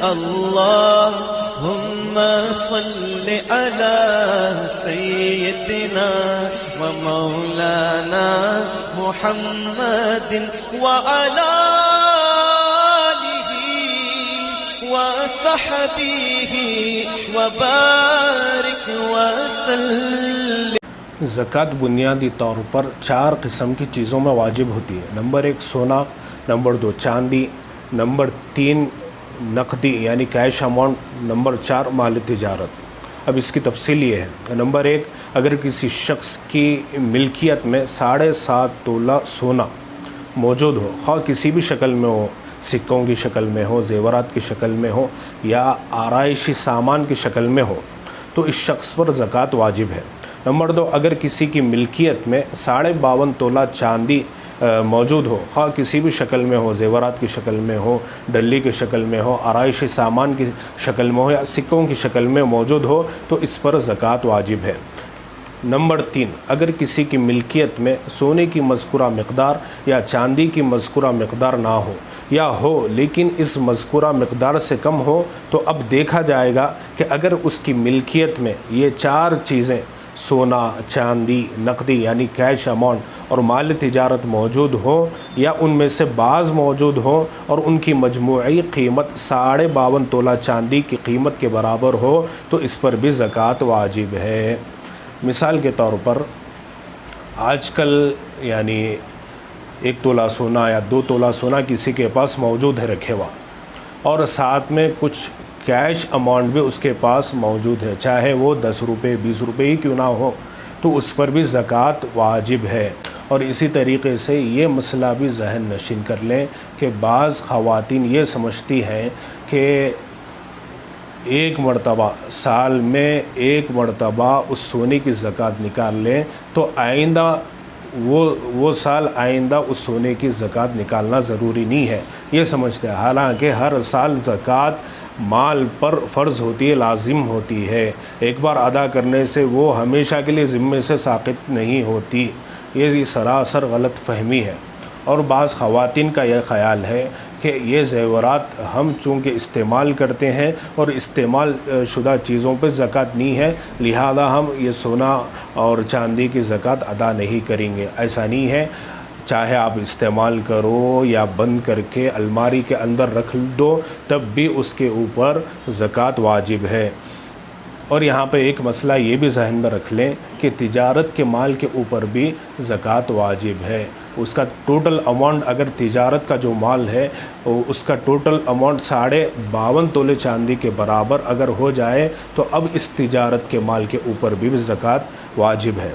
اللهم صل على سيدنا ومولانا محمد وعلى آله وصحبه وبارك وسلم۔ زکوٰۃ بنیادی طور پر 4 قسم کی چیزوں میں واجب ہوتی ہے۔ نمبر 1 سونا، نمبر 2 چاندی، نمبر 3 نقدی یعنی کیش اماؤنٹ، نمبر 4 مال تجارت۔ اب اس کی تفصیل یہ ہے۔ نمبر 1، اگر کسی شخص کی ملکیت میں 7.5 تولہ سونا موجود ہو، خواہ کسی بھی شکل میں ہو، سکوں کی شکل میں ہو، زیورات کی شکل میں ہو یا آرائشی سامان کی شکل میں ہو، تو اس شخص پر زکوٰۃ واجب ہے۔ نمبر 2، اگر کسی کی ملکیت میں 52.5 تولہ چاندی موجود ہو، خواہ کسی بھی شکل میں ہو، زیورات کی شکل میں ہو، ڈلی کی شکل میں ہو، آرائشی سامان کی شکل میں ہو یا سکوں کی شکل میں موجود ہو، تو اس پر زکوٰۃ واجب ہے۔ نمبر 3، اگر کسی کی ملکیت میں سونے کی مذکورہ مقدار یا چاندی کی مذکورہ مقدار نہ ہو یا ہو لیکن اس مذکورہ مقدار سے کم ہو، تو اب دیکھا جائے گا کہ اگر اس کی ملکیت میں یہ 4 چیزیں سونا، چاندی، نقدی یعنی کیش اماؤنٹ اور مال تجارت موجود ہو یا ان میں سے بعض موجود ہو اور ان کی مجموعی قیمت 52.5 تولہ چاندی کی قیمت کے برابر ہو، تو اس پر بھی زکوٰۃ واجب ہے۔ مثال کے طور پر آج کل یعنی 1 تولہ سونا یا 2 تولہ سونا کسی کے پاس موجود ہے رکھے ہوا، اور ساتھ میں کچھ کیش اماؤنٹ بھی اس کے پاس موجود ہے، چاہے وہ 10 روپے 20 روپے ہی کیوں نہ ہو، تو اس پر بھی زکوٰۃ واجب ہے۔ اور اسی طریقے سے یہ مسئلہ بھی ذہن نشین کر لیں کہ بعض خواتین یہ سمجھتی ہیں کہ ایک مرتبہ سال میں 1 مرتبہ اس سونے کی زکوٰۃ نکال لیں تو آئندہ وہ سال آئندہ اس سونے کی زکوٰۃ نکالنا ضروری نہیں ہے، یہ سمجھتے ہیں۔ حالانکہ ہر سال زکوٰۃ مال پر فرض ہوتی ہے، لازم ہوتی ہے، ایک بار ادا کرنے سے وہ ہمیشہ کے لیے ذمے سے ساقط نہیں ہوتی۔ یہ سراسر غلط فہمی ہے، اور بعض خواتین کا یہ خیال ہے کہ یہ زیورات ہم چونکہ استعمال کرتے ہیں اور استعمال شدہ چیزوں پہ زکوٰۃ نہیں ہے، لہذا ہم یہ سونا اور چاندی کی زکوٰۃ ادا نہیں کریں گے۔ ایسا نہیں ہے، چاہے آپ استعمال کرو یا بند کر کے الماری کے اندر رکھ دو، تب بھی اس کے اوپر زکوٰۃ واجب ہے۔ اور یہاں پہ ایک مسئلہ یہ بھی ذہن میں رکھ لیں کہ تجارت کے مال کے اوپر بھی زکوٰۃ واجب ہے۔ اس کا ٹوٹل اماؤنٹ، اگر تجارت کا جو مال ہے اس کا ٹوٹل اماؤنٹ 52.5 تولے چاندی کے برابر اگر ہو جائے، تو اب اس تجارت کے مال کے اوپر بھی زکوٰۃ واجب ہے۔